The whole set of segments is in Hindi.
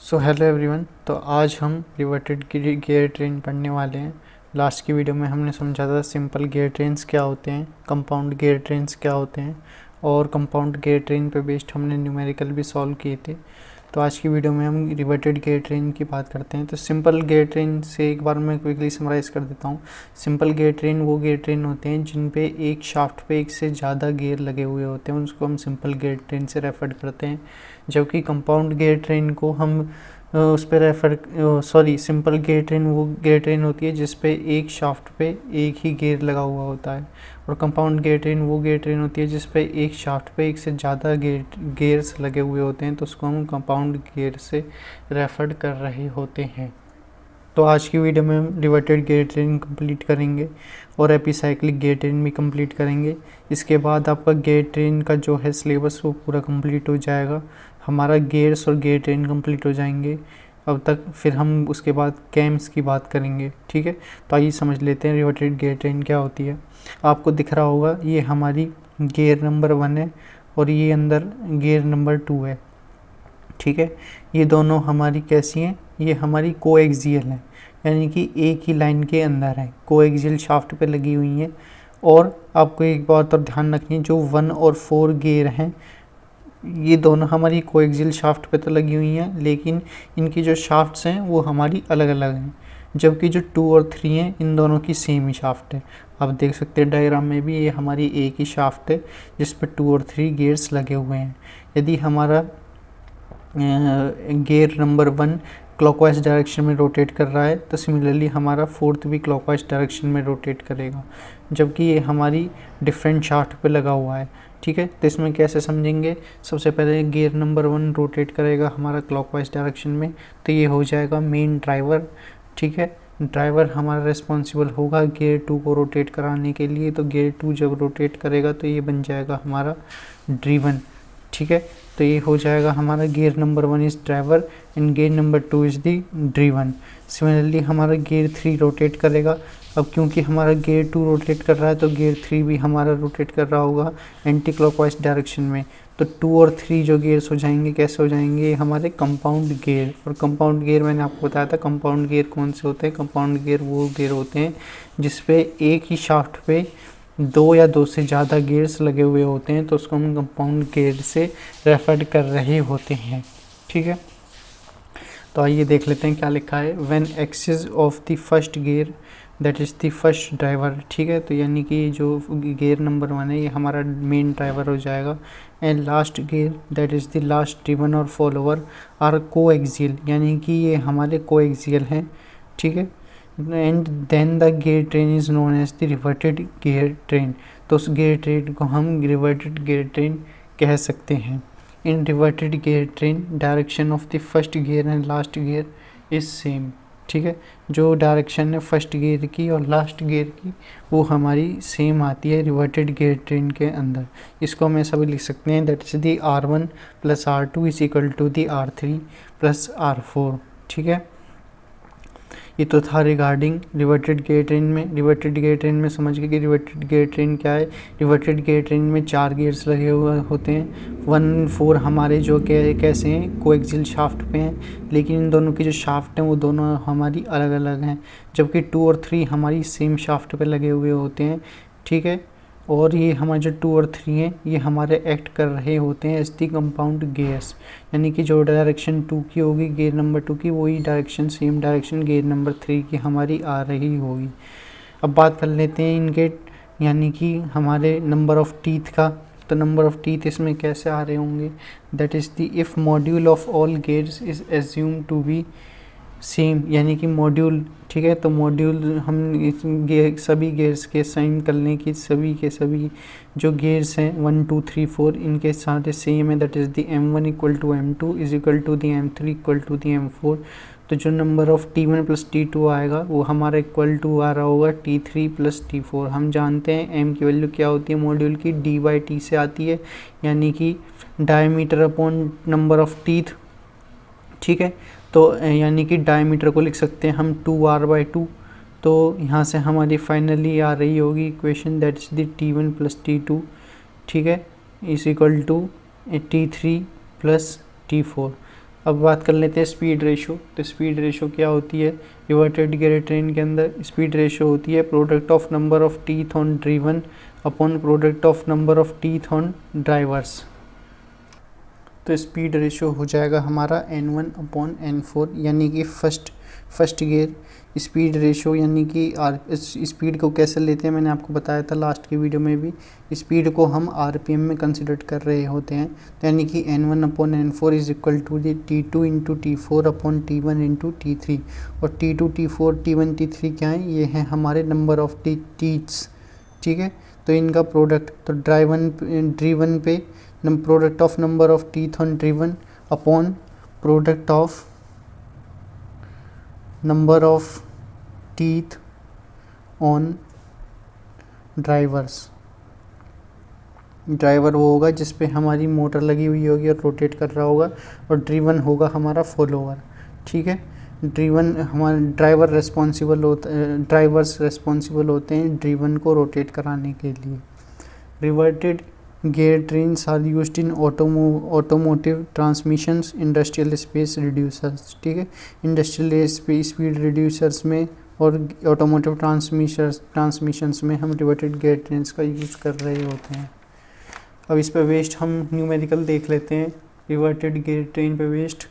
So hello everyone. तो आज हम रिवर्टेड गियर ट्रेन पढ़ने वाले हैं। लास्ट की वीडियो में हमने समझा था सिंपल गियर ट्रेन्स क्या होते हैं, कंपाउंड गियर ट्रेन्स क्या होते हैं, और कंपाउंड गियर ट्रेन पे बेस्ड हमने न्यूमेरिकल भी सॉल्व किए थे। तो आज की वीडियो में हम रिवर्टेड गियर ट्रेन की बात करते हैं। तो सिंपल गियर ट्रेन से एक बार मैं क्विकली समराइज़ कर देता हूँ। सिंपल गियर ट्रेन वो गियर ट्रेन होते हैं जिन पे एक शाफ्ट पे एक से ज़्यादा गियर लगे हुए होते हैं, उसको हम सिंपल गियर ट्रेन से रेफर करते हैं। जबकि कंपाउंड गियर ट्रेन को हम उस पर सिंपल गियर ट्रेन वो गियर ट्रेन होती है जिस पे एक शाफ्ट पे एक ही गियर लगा हुआ होता है, और कंपाउंड गियर ट्रेन वो गियर ट्रेन होती है जिस पे एक शाफ्ट पे एक से ज़्यादा गियर्स लगे हुए होते हैं, तो उसको हम कंपाउंड गियर से रेफर कर रहे होते हैं। तो आज की वीडियो में हम रिवर्टेड गियर ट्रेन कंप्लीट करेंगे और एपिसाइक्लिक गियर ट्रेन भी कंप्लीट करेंगे। इसके बाद आपका गियर ट्रेन का जो है सिलेबस वो पूरा कंप्लीट हो जाएगा, हमारा गियर्स और गियर ट्रेन कंप्लीट हो जाएंगे अब तक। फिर हम उसके बाद कैम्स की बात करेंगे, ठीक है। तो आइए समझ लेते हैं रिवर्टेड गियर ट्रेन क्या होती है। आपको दिख रहा होगा ये हमारी गियर नंबर 1 है और ये अंदर गियर नंबर 2 है, ठीक है। ये दोनों हमारी कैसी हैं, ये हमारी कोएक्सियल हैं, यानी कि एक ही लाइन के अंदर है, कोएक्सियल शाफ्ट पे लगी हुई हैं। और आपको एक बात और ध्यान रखनी है, जो 1 और 4 गियर हैं ये दोनों हमारी कोएक्सियल शाफ्ट पे तो लगी हुई हैं, लेकिन इनकी जो शाफ्ट्स हैं वो हमारी अलग अलग हैं। जबकि जो 2 और 3 हैं इन दोनों की सेम ही शाफ्ट है। आप देख सकते हैं डायग्राम में भी ये हमारी एक ही शाफ्ट है जिस पे 2 और 3 गियर्स लगे हुए हैं। यदि हमारा गियर नंबर 1 क्लॉकवाइज डायरेक्शन में रोटेट कर रहा है तो सिमिलरली हमारा 4th भी क्लॉकवाइज डायरेक्शन में रोटेट करेगा, जबकि ये हमारी डिफरेंट शाफ्ट पे लगा हुआ है, ठीक है। तो इसमें कैसे समझेंगे, सबसे पहले गियर नंबर 1 रोटेट करेगा हमारा क्लॉकवाइज डायरेक्शन में, तो ये हो जाएगा मेन ड्राइवर, ठीक है। ड्राइवर हमारा रिस्पॉन्सिबल होगा गियर 2 को रोटेट कराने के लिए, तो गियर 2 जब रोटेट करेगा तो ये बन जाएगा हमारा ड्रीवन, ठीक है। तो ये हो जाएगा हमारा gear number 1 is driver and gear number 2 is the driven. Similarly हमारा गियर 3 रोटेट करेगा। अब क्योंकि हमारा गियर 2 रोटेट कर रहा है तो गियर 3 भी हमारा रोटेट कर रहा होगा एंटी क्लॉकवाइज डायरेक्शन में। तो 2 और 3 जो गियर्स हो जाएंगे कैसे हो जाएंगे, हमारे कंपाउंड गियर। और कंपाउंड गियर मैंने आपको बताया था, कंपाउंड गियर कौन से होते हैं। कंपाउंड गियर वो गियर होते हैं जिसपे एक ही शाफ्ट पे 2 या 2 से ज़्यादा गियर्स लगे हुए होते हैं, तो उसको हम कंपाउंड गियर से रेफर कर रहे होते हैं, ठीक है। तो आइए देख लेते हैं क्या लिखा है। When axis of the first gear that is the first driver, ठीक है। तो यानी कि जो गियर नंबर 1 है ये हमारा मेन ड्राइवर हो जाएगा, and last gear that is the last driven और फॉलोवर आर कोएक्सियल, यानी कि ये हमारे कोएक्सियल हैं, ठीक है। And then the gear train is known as the reverted gear train. तो उस गियर ट्रेन को हम रिवर्टेड गियर ट्रेन कह सकते हैं। In reverted gear train direction of the first gear and last gear is same, ठीक है। जो डायरेक्शन है फर्स्ट गियर की और लास्ट गियर की वो हमारी सेम आती है रिवर्टेड गियर ट्रेन के अंदर। इसको हम ऐसा भी लिख सकते हैं that is the R1 + R2 is equal to the R3 + R4, ठीक है। ये तो था रिगार्डिंग रिवर्टेड गियर ट्रेन में। रिवर्टेड गियर ट्रेन में समझ गए कि रिवर्टेड गियर ट्रेन क्या है। रिवर्टेड गियर ट्रेन में 4 गियर्स लगे हुए होते हैं। 1 4 हमारे जो कैसे हैं, कोएक्सियल शाफ्ट पे हैं, लेकिन इन दोनों की जो शाफ्ट हैं वो दोनों हमारी अलग अलग हैं। जबकि 2 और 3 हमारी सेम शाफ्ट पे लगे हुए होते हैं, ठीक है। और ये हमारे जो 2 और 3 हैं ये हमारे एक्ट कर रहे होते हैं एज दी कंपाउंड गियर्स, यानी कि जो डायरेक्शन 2 की होगी गियर नंबर 2 की, वही direction same direction gear number 3 की हमारी आ रही होगी। अब बात कर लेते हैं इनके, यानी कि हमारे नंबर ऑफ़ टीथ का। तो नंबर ऑफ़ टीथ इसमें कैसे आ रहे होंगे, that is the if module of all gears is assume to be same, यानी कि मॉड्यूल, ठीक है। तो मॉड्यूल हम सभी गियर्स के साइन कर लें कि सभी के सभी जो गियर्स हैं 1 2 3 4 इनके साथ सेम है, that is the M1 = M2 is equal to the M3 = the M4। तो जो नंबर ऑफ़ T1 + T2 आएगा वो हमारा इक्वल टू आ रहा होगा T3 + T4। हम जानते हैं M की वैल्यू क्या होती है मॉड्यूल की, D/T से आती है, यानी कि diameter upon number of teeth, ठीक है। तो यानी कि डायमीटर को लिख सकते हैं हम 2r/2। तो यहाँ से हमारी फाइनली आ रही होगी equation that is the T1 + T2, ठीक है, is equal to T3 + T4। अब बात कर लेते हैं स्पीड रेशो। तो स्पीड रेशो क्या होती है? रिवर्टेड गियर ट्रेन के अंदर स्पीड रेशो होती है product of number of teeth on driven upon product of number of teeth on drivers. तो स्पीड रेशो हो जाएगा हमारा N1 अपॉन N4, यानी कि फर्स्ट गियर स्पीड रेशो, यानी कि स्पीड को कैसे लेते हैं मैंने आपको बताया था लास्ट की वीडियो में भी। स्पीड को हम RPM में कंसिडर कर रहे होते हैं, तो यानी कि N1 upon N4 is equal to T2 into T4 upon T1 into T3। और T2 T4 T1 T3 क्या है? ये हैं हमारे नंबर ऑफ टीथ्स, ठीक है। तो इनका प्रोडक्ट, तो ड्रीवन पे product of number of teeth on driven upon product of number of teeth on drivers. Driver वो होगा जिस पे हमारी मोटर लगी हुई होगी और रोटेट कर रहा होगा, और ड्रीवन होगा हमारा फॉलोअर, ठीक है। ड्रीवन हमारा ड्राइवर्स रेस्पॉन्सिबल होते हैं ड्रीवन को रोटेट कराने के लिए। Reverted gear trains are used in automotive transmissions, industrial space reducers, ठीक है। इंडस्ट्रियल स्पीड रिड्यूसर्स में और ऑटोमोटिव ट्रांसमिशंस में हम रिवर्टेड गियर ट्रेन्स का यूज़ कर रहे होते हैं। अब इस पे वेस्ट हम न्यूमेरिकल देख लेते हैं। रिवर्टेड गियर ट्रेन पे वेस्ट,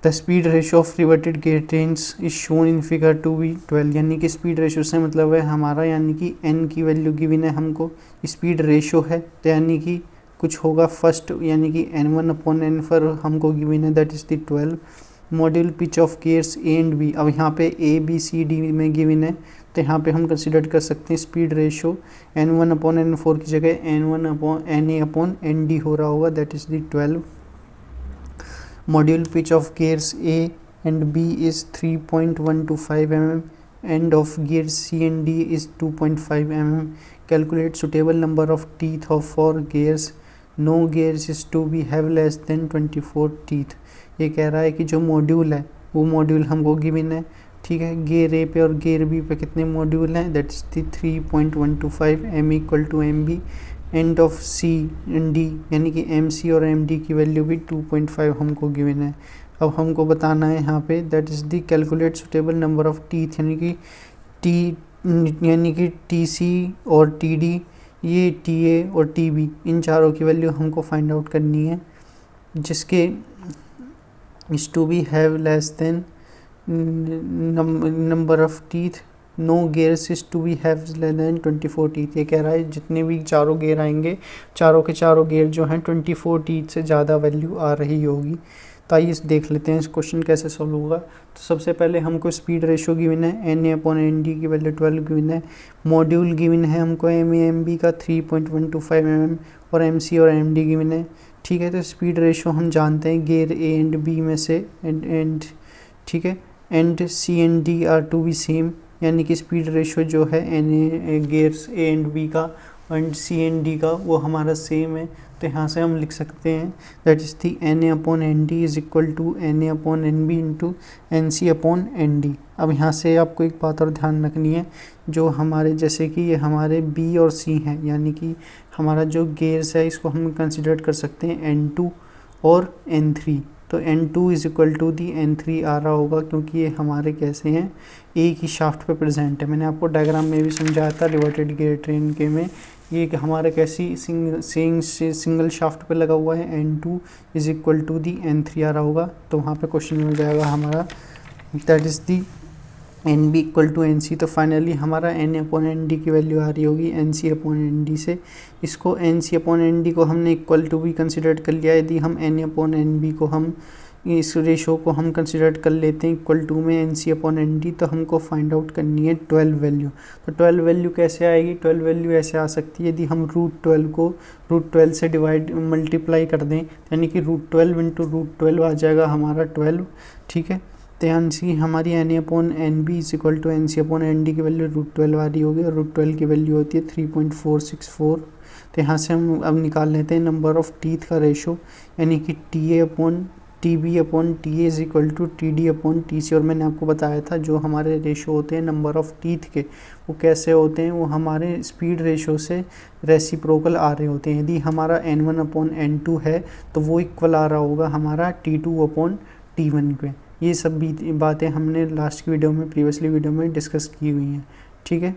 the speed ratio of reverted gear trains is shown in figure 2b12, यानी कि स्पीड रेशो से मतलब है हमारा, यानी कि n की वैल्यू गिवन है हमको, स्पीड रेशो है, तो यानी कि कुछ होगा फर्स्ट, यानी कि N1 अपॉन N4 हमको गिवन है, that is the 12। Module pitch of gears A and B, अब यहाँ पे A B C D में गिवन है, तो यहाँ पे हम कंसिडर कर सकते हैं speed ratio N1 upon N4 की जगह N1 upon NA upon ND हो रहा होगा, that is the 12। Module pitch of gears A and B is 3.125 mm, and of gears C and D is 2.5 mm. Calculate suitable number of teeth of 4 gears. No gears is to be have less than 24 teeth. ये कह रहा है कि जो मॉड्यूल है वो मॉड्यूल हमको गिवन है, ठीक है। गियर ए पे और गियर बी पे कितने मॉड्यूल हैं? That is the 3.125 m equal to MB। And of C and D, यानी कि MC और MD की वैल्यू भी 2.5 हमको गिवन है। अब हमको बताना है यहाँ पे, that is the calculate suitable number of teeth, यानी कि TC और TD, ये TA और TB, इन चारों की वैल्यू हमको फाइंड आउट करनी है, जिसके is to be have less than number of teeth. No gears is to be have less than 24 teeth. ये कह रहा है जितने भी चारों गेयर आएंगे, चारों के चारों गेयर जो हैं 24 टीथ से ज़्यादा वैल्यू आ रही होगी। तो आइए देख लेते हैं इस क्वेश्चन कैसे सॉल्व होगा। तो सबसे पहले हमको स्पीड रेशो गिवन है, NA अपॉन ND की वैल्यू 12 गिवन है। मॉड्यूल गिवन है हमको MB का 3.125 mm, और MC और MD गिवन है, ठीक है। तो स्पीड रेशो हम जानते हैं गियर A एंड B में से, एंड ठीक है, and C and D are to be same, यानी कि स्पीड रेशो जो है गियर्स A एंड B का एंड C एंड D का वो हमारा सेम है। तो यहाँ से हम लिख सकते हैं that is the NA upon ND is equal to NA upon NB into NC upon ND। अब यहाँ से आपको एक बात और ध्यान रखनी है, जो हमारे जैसे कि ये हमारे B और C हैं, यानी कि हमारा जो गेयर्स है इसको हम कंसिडर कर सकते हैं N2 और N3। तो N2 is equal to the N3 आ रहा होगा, क्योंकि ये हमारे कैसे हैं, एक ही शाफ्ट पे प्रेजेंट है। मैंने आपको डायग्राम में भी समझाया था रिवर्टेड गियर ट्रेन के में, ये हमारा कैसी सिंगल शाफ्ट पे लगा हुआ है, N2 is equal to the N3 आ रहा होगा। तो वहाँ पे क्वेश्चन हो जाएगा हमारा that is the NB equal to NC। तो फाइनली हमारा NA अपॉन ND की वैल्यू आ रही होगी NC अपॉन ND से। इसको NC अपॉन ND को हमने इक्वल टू भी कंसिडर कर लिया। यदि हम NA अपॉन NB को हम इस रेशो को हम कंसिडर कर लेते हैं इक्वल टू में NC अपॉन ND, तो हमको फाइंड आउट करनी है 12 वैल्यू। तो 12 वैल्यू कैसे आएगी? 12 वैल्यू ऐसे आ सकती है, यदि हम √12 को √12 से मल्टीप्लाई कर दें, यानी कि √12 इंटू √12 आ जाएगा हमारा 12, ठीक है। तो यहाँ से हमारी NA upon NB is equal to NC upon ND की वैल्यू √12 आ रही होगी, और √12 की वैल्यू होती है 3.464। तो यहाँ से हम अब निकाल लेते हैं नंबर ऑफ टीथ का रेशो, यानी कि TA upon T B upon T A is equal to T D upon T C. और मैंने आपको बताया था जो हमारे रेशो होते हैं नंबर ऑफ़ टीथ के, वो कैसे होते हैं, वो हमारे स्पीड रेशो से रेसिप्रोकल आ रहे होते हैं। यदि हमारा n1 अपॉन n2 है तो वो इक्वल आ रहा होगा हमारा t2 अपॉन t1 पे। ये सब भी बातें हमने लास्ट की वीडियो में, प्रीवियसली वीडियो में डिस्कस की हुई हैं, ठीक है।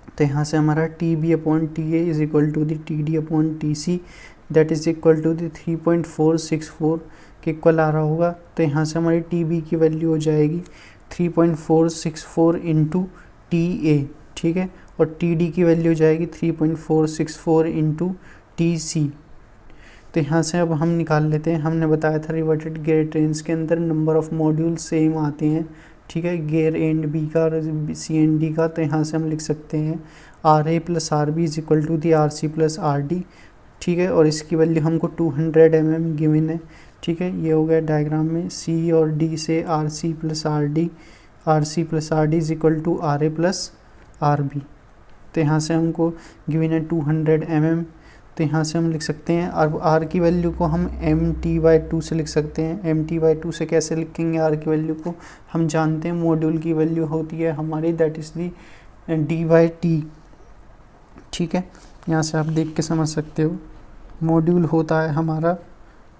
तो यहाँ से हमारा T B upon T A is equal to the T D upon T C that is equal to the 3.464 के इक्वल आ रहा होगा। तो यहाँ से हमारी टी बी की वैल्यू हो जाएगी 3.464 इंटू टी ए, ठीक है, और टी डी की वैल्यू हो जाएगी 3.464 इंटू टी सी। तो यहाँ से अब हम निकाल लेते हैं। हमने बताया था रिवर्टेड गियर ट्रेन्स के अंदर नंबर ऑफ़ मॉड्यूल सेम आते हैं, ठीक है, गियर एंड बी का और सी एंड डी का। तो यहाँ से हम लिख सकते हैं R A plus R B is equal to the R C plus R D, ठीक है, और इसकी वैल्यू हमको 200 mm गिवन है, ठीक है। ये हो गया डायग्राम में सी और डी से R C plus R D is equal to R A plus R B. तो यहाँ से हमको गिवन है 200 mm। तो यहाँ से हम लिख सकते हैं अब आर की वैल्यू को हम mt/2 से लिख सकते हैं। mt/2 से कैसे लिखेंगे आर की वैल्यू को, हम जानते हैं मॉड्यूल की वैल्यू होती है हमारी दैट इज़ दी d/t, ठीक है। यहाँ से आप देख के समझ सकते हो मॉड्यूल होता है हमारा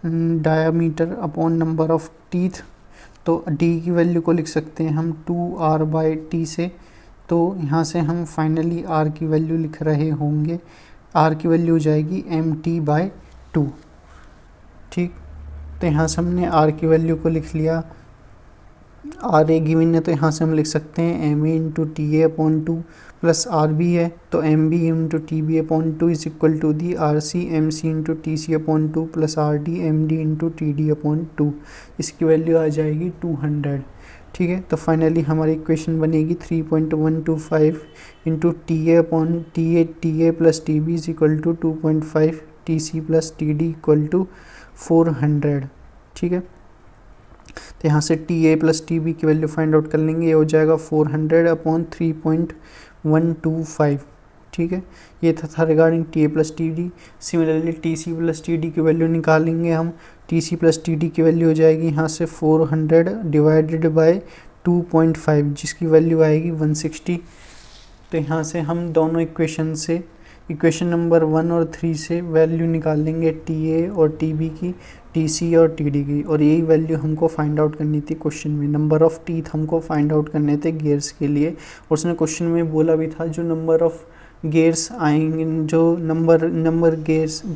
diameter upon number of teeth. तो d की वैल्यू को लिख सकते हैं हम 2r/t से। तो यहाँ से हम फाइनली r की वैल्यू लिख रहे होंगे, r की वैल्यू हो जाएगी mt/2, ठीक। तो यहाँ से हमने r की वैल्यू को लिख लिया, आर ए गिवन है तो यहाँ से हम लिख सकते हैं M A into T A upon 2 plus R B है तो M B into T B upon 2 is equal to the R C M C into T C upon 2 plus R D M D into T D upon 2। इसकी वैल्यू आ जाएगी 200, ठीक है। तो फाइनली हमारी इक्वेशन बनेगी 3.125 into T A upon T A plus T B is equal to 2.5 T C plus T D equal to 400, ठीक है। तो यहाँ से T A plus T B की वैल्यू फाइंड आउट कर लेंगे, ये हो जाएगा 400 अपॉन 3.125, ठीक है। ये था regarding T A plus T D. Similarly T C plus T D की वैल्यू निकालेंगे हम। T C plus T D की वैल्यू हो जाएगी यहाँ से 400 डिवाइडेड बाय 2.5 जिसकी वैल्यू आएगी 160। तो यहाँ से हम दोनों इक्वेशन से, इक्वेशन नंबर 1 और 3 से वैल्यू निकाल लेंगे टी ए और टी बी की, टी सी और टी डी की, और यही वैल्यू हमको फाइंड आउट करनी थी क्वेश्चन में। नंबर ऑफ़ टीथ हमको फाइंड आउट करने थे गियर्स के लिए, और उसने क्वेश्चन में बोला भी था जो नंबर ऑफ़ गियर्स आएंगे, जो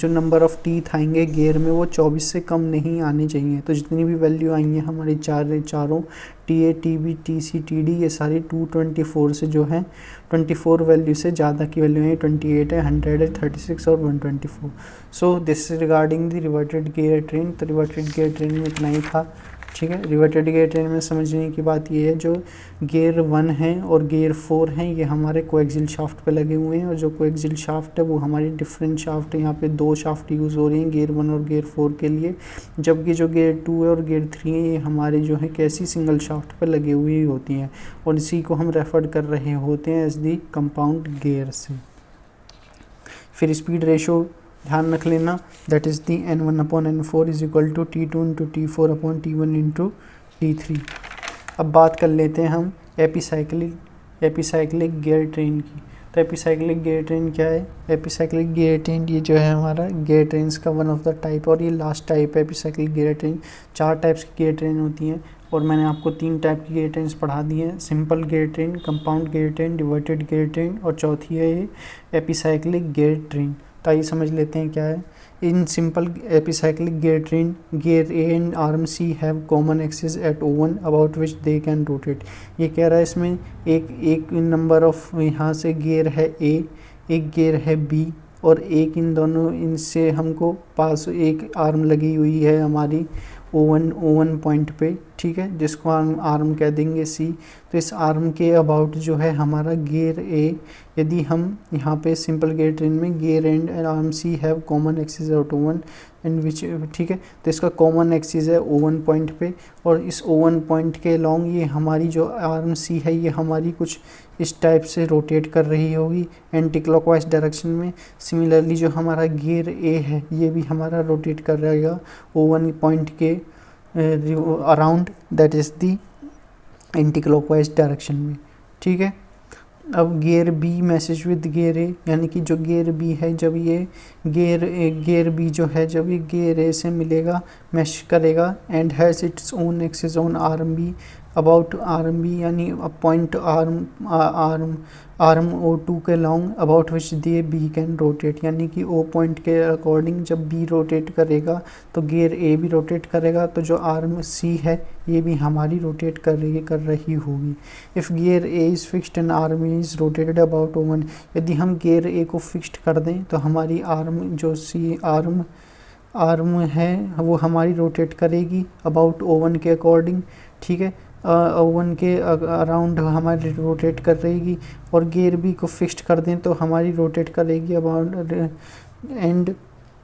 नंबर ऑफ़ टीथ आएंगे गियर में वो 24 से कम नहीं आने चाहिए। तो जितनी भी वैल्यू आई हैं हमारी चारों T A T B T C T D, ये सारी 224 से जो है 24 वैल्यू से ज़्यादा की वैल्यू है, 28 है, 100 है, 36 और 124। So this is regarding the reverted gear train. तो रिवर्टेड गियर ट्रेन में इतना ही था, ठीक है। रिवर्टेड गियर ट्रेन में समझने की बात ये है जो गियर 1 है और गियर 4 हैं ये हमारे कोएक्सियल शाफ्ट पे लगे हुए हैं, और जो कोएक्सियल शाफ्ट है वो हमारी डिफरेंट शाफ्ट है। यहाँ पे 2 शाफ्ट यूज़ हो रही हैं गियर 1 और गियर 4 के लिए, जबकि जो गियर 2 है और गियर 3 है ये हमारे जो है कैसी सिंगल शाफ्ट पे लगी हुई होती हैं, और इसी को हम रेफर कर रहे होते हैं एज दी कंपाउंड गियर से। फिर स्पीड रेशो ध्यान रख लेना, that is the n1 upon n4 is equal to t2 into t4 upon t1 into t3। अब बात कर लेते हैं हम एपिसाइक्लिक गियर ट्रेन की। तो एपिसाइक्लिक गियर ट्रेन क्या है? एपिसाइक्लिक गियर ट्रेन ये जो है हमारा गियर ट्रेन्स का वन ऑफ द टाइप, और ये लास्ट टाइप है एपिसाइक्लिक गियर ट्रेन। 4 टाइप्स की गियर ट्रेन होती हैं, और मैंने आपको 3 टाइप की गियर ट्रेन्स पढ़ा दी हैं, simple gear train, compound gear train, diverted gear train, और चौथी है ये एपिसाइक्लिक गियर ट्रेन। तो आइए समझ लेते हैं क्या है। In simple epicyclic gear train, gear A and arm C have common axis at O1 about which they can rotate. ये कह रहा है इसमें एक नंबर ऑफ यहाँ से गियर है ए, एक गियर है बी, और एक इन दोनों इनसे हमको पास एक आर्म लगी हुई है हमारी O1 पॉइंट पे, ठीक है, जिसको आर्म कह देंगे सी। तो इस आर्म के अबाउट जो है हमारा गियर ए, यदि हम यहाँ पे सिंपल गियर ट्रेन में gear and arm C have common axis at O1 and which, ठीक है, तो इसका कॉमन एक्सिस है O1 पॉइंट पे, और इस O1 पॉइंट के लॉन्ग ये हमारी जो आर्म सी है ये हमारी कुछ इस टाइप से रोटेट कर रही होगी एंटी क्लॉकवाइज डायरेक्शन में। सिमिलरली जो हमारा गियर ए है ये भी हमारा रोटेट कर रहेगा O1 पॉइंट के around, that is the anti clockwise direction में, ठीक है। अब gear B meshes with gear A, यानी कि जो गियर बी है जब ये गियर बी जो है जब ये गियर ए से मिलेगा, मैश करेगा, and has its own axis on arm B about arm B, यानी पॉइंट आर्म ओ टू के long about which they B can rotate, यानी कि ओ पॉइंट के अकॉर्डिंग जब बी रोटेट करेगा तो गियर ए भी रोटेट करेगा, तो जो आर्म सी है ये भी हमारी रोटेट कर रही होगी। If gear A is fixed and arm is rotated about oven, यदि हम गियर ए को फिक्स्ड कर दें तो हमारी आर्म जो सी आर्म है वो हमारी रोटेट करेगी अबाउट ओवन के अकॉर्डिंग, ठीक है। ओवन के अराउंड हमारी रोटेट कर रहेगी, और गियर बी को फिक्स्ड कर दें तो हमारी रोटेट करेगी about, and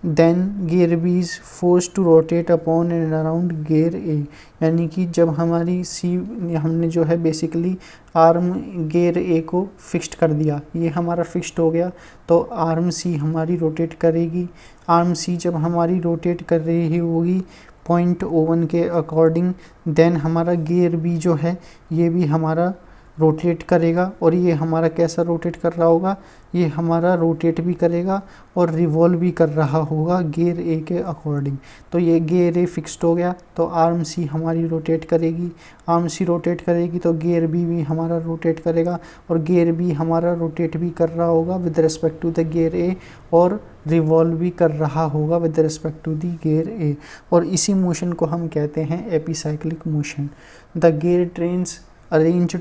then gear B is force to rotate upon and around gear A, यानी कि जब हमारी सी हमने जो है बेसिकली आर्म गियर ए को फिक्स्ड कर दिया, ये हमारा फिक्स्ड हो गया, तो आर्म सी हमारी रोटेट करेगी। आर्म सी जब हमारी रोटेट कर रही होगी पॉइंट ओवन के अकॉर्डिंग, देन हमारा गियर बी जो है ये भी हमारा रोटेट करेगा, और ये हमारा कैसा रोटेट कर रहा होगा, ये हमारा रोटेट भी करेगा और रिवॉल्व भी कर रहा होगा गियर ए के अकॉर्डिंग। तो ये गियर ए फिक्स्ड हो गया, तो आर्म सी हमारी रोटेट करेगी, आर्म सी रोटेट करेगी तो गियर बी भी हमारा रोटेट करेगा, और गियर बी हमारा रोटेट भी कर रहा होगा with respect to the gear A, और रिवॉल्व भी कर रहा होगा with respect to the gear A, और इसी मोशन को हम कहते हैं epicyclic motion. The gear trains arranged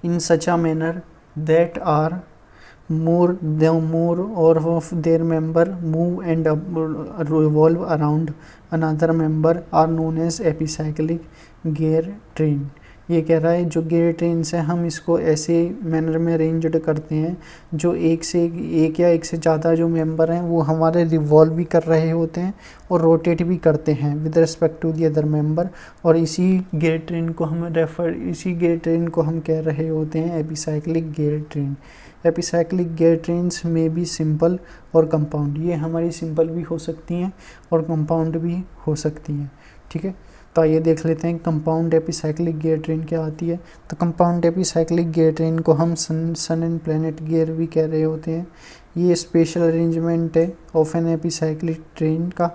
in such a manner that are more of their member move and revolve around another member are known as epicyclic gear train। ये कह रहा है जो गियर ट्रेन्स हैं हम इसको ऐसे मैनर में अरेंज्ड करते हैं जो एक या एक से ज़्यादा जो मेंबर हैं वो हमारे रिवॉल्व भी कर रहे होते हैं और रोटेट भी करते हैं with respect to the other member, और इसी गियर ट्रेन को हम कह रहे होते हैं epicyclic gear train. Epicyclic gear trains में भी सिंपल और कंपाउंड, ये हमारी सिंपल भी हो सकती हैं और कंपाउंड भी हो सकती हैं, ठीक है। तो आइए देख लेते हैं कंपाउंड एपिसाइक्लिक गियर ट्रेन क्या आती है। तो कंपाउंड एपिसाइक्लिक गियर ट्रेन को हम सन एंड प्लैनेट गियर भी कह रहे होते हैं। ये स्पेशल अरेंजमेंट है ऑफ एन एपिसाइक्लिक ट्रेन का,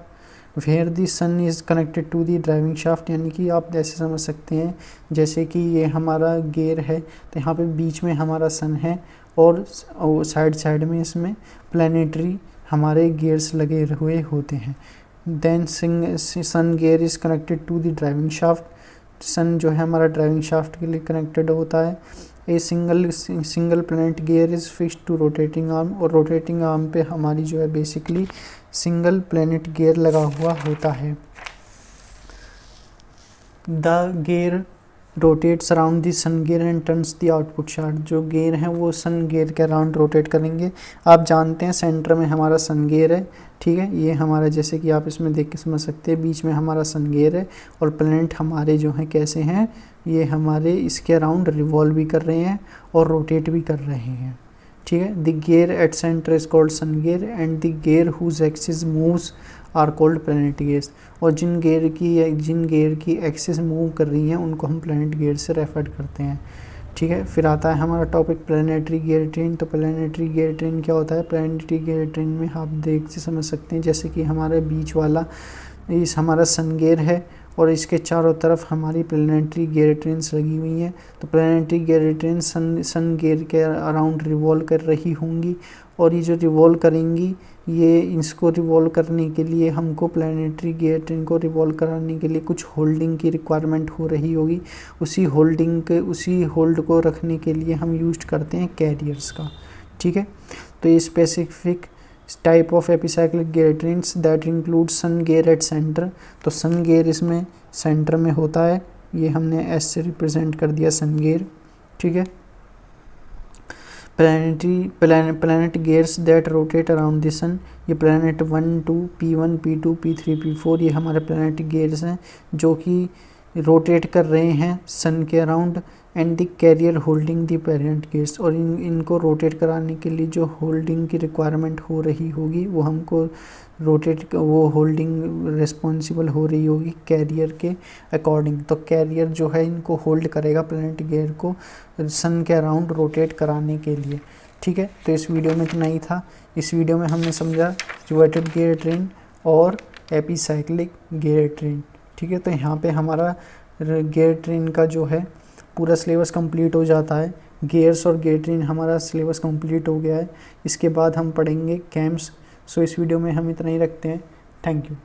where the sun is connected to the driving shaft, यानी कि आप ऐसे समझ सकते हैं जैसे कि ये हमारा गियर है तो यहाँ पे बीच में हमारा सन है, और साइड में इसमें प्लैनेटरी हमारे गियर्स लगे हुए होते हैं। Then sun gear is connected to the driving shaft, sun जो है हमारा ड्राइविंग शाफ्ट के लिए कनेक्टेड होता है। A single planet gear is fixed to rotating arm, और रोटेटिंग आर्म पे हमारी जो है बेसिकली सिंगल प्लैनेट गियर लगा हुआ होता है। The gear rotates around the sun gear and turns the output shaft, जो गियर हैं वो सन गियर के अराउंड रोटेट करेंगे। आप जानते हैं सेंटर में हमारा सन गियर है, ठीक है, ये हमारा जैसे कि आप इसमें देख के समझ सकते हैं बीच में हमारा सन गियर है, और प्लैनेट हमारे जो हैं कैसे हैं, ये हमारे इसके अराउंड रिवॉल्व भी कर रहे हैं और रोटेट भी कर रहे हैं, ठीक है। The gear at center is called sun gear and the gear whose axis moves are called planet gears, और जिन गियर की एक्सिस मूव कर रही हैं उनको हम प्लैनेट गियर से रेफर करते हैं, ठीक है। फिर आता है हमारा टॉपिक प्लैनेटरी गियर ट्रेन। तो प्लैनेटरी गियर ट्रेन क्या होता है? प्लैनेटरी गियर ट्रेन में आप देख से समझ सकते हैं जैसे कि हमारे बीच वाला इस हमारा सन गियर है और इसके चारों तरफ हमारी प्लैनेटरी गियर ट्रेन्स लगी हुई हैं। तो प्लैनेटरी गियर ट्रेन सन गियर के अराउंड रिवॉल्व कर रही होंगी, और ये जो रिवॉल्व करेंगी ये इसको रिवॉल्व करने के लिए हमको प्लैनेटरी गियर ट्रेन को रिवॉल्व कराने के लिए कुछ होल्डिंग की रिक्वायरमेंट हो रही होगी। उसी होल्ड को रखने के लिए हम यूज करते हैं कैरियर्स का, ठीक है। तो ये specific type of epicyclic gear trains that include sun gear at center. तो सन गियर इसमें सेंटर में होता है, ये हमने एस से रिप्रेजेंट कर दिया सन गियर, ठीक है। Planet gears that rotate around the sun, ये planet 1, 2, P1, P2, P3, P4 ये हमारे प्लैनेट गियर्स हैं जो कि रोटेट कर रहे हैं सन के around. And the carrier holding the parent gears, और इनको रोटेट कराने के लिए जो होल्डिंग की रिक्वायरमेंट हो रही होगी वो हमको वो होल्डिंग रिस्पॉन्सिबल हो रही होगी कैरियर के अकॉर्डिंग। तो कैरियर जो है इनको होल्ड करेगा प्लैनेट गियर को सन के अराउंड रोटेट कराने के लिए। ठीक है, तो इस वीडियो में इतना ही था। इस वीडियो में हमने समझा रिवर्टेड गियर ट्रेन और एपीसाइक्लिक गियर ट्रेन। ठीक है, तो यहाँ पे हमारा गियर ट्रेन का जो है पूरा सिलेबस कंप्लीट हो जाता है। गियर्स और गियर ट्रेन हमारा सिलेबस कंप्लीट हो गया है। इसके बाद हम पढ़ेंगे कैम्स। सो इस वीडियो में हम इतना ही रखते हैं। Thank you.